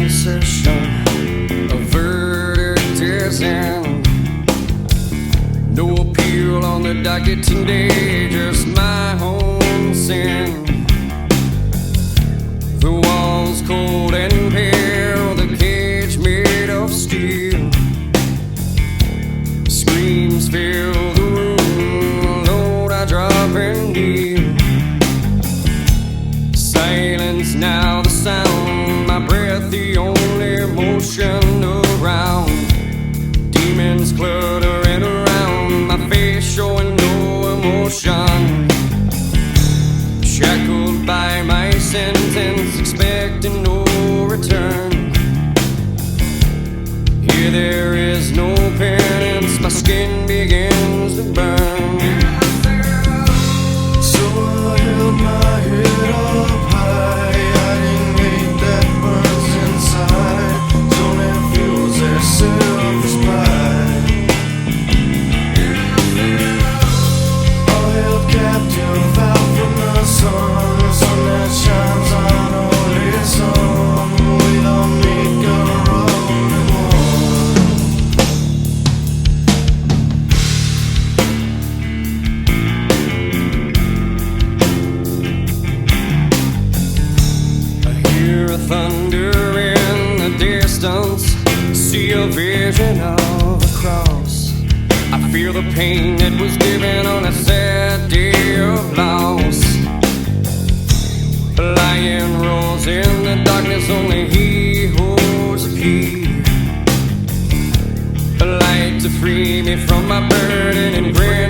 session. A verdict is in. No appeal on the docket today, just my own sin. The walls cold and pale, the cage made of steel. Screams fill the room, Lord, I drop and kneel. Silence now the sound, my breath the only motion around. Demons cluttering around, my face showing no emotion. Shackled by my sentence, expecting no return. Here there is no penance, my skin begins to burn. So I held my head up high, hiding hate that burns inside. Zoning fuels their selfish pride. All held captive out from the sun, the sun that shines on only some. We don't make our own one. I hear a thunder in the distance, see a vision of a cross. I feel the pain that was given on a sad day of loss. A lion roars in the darkness, only he holds the key. A light to free me from my burden and bring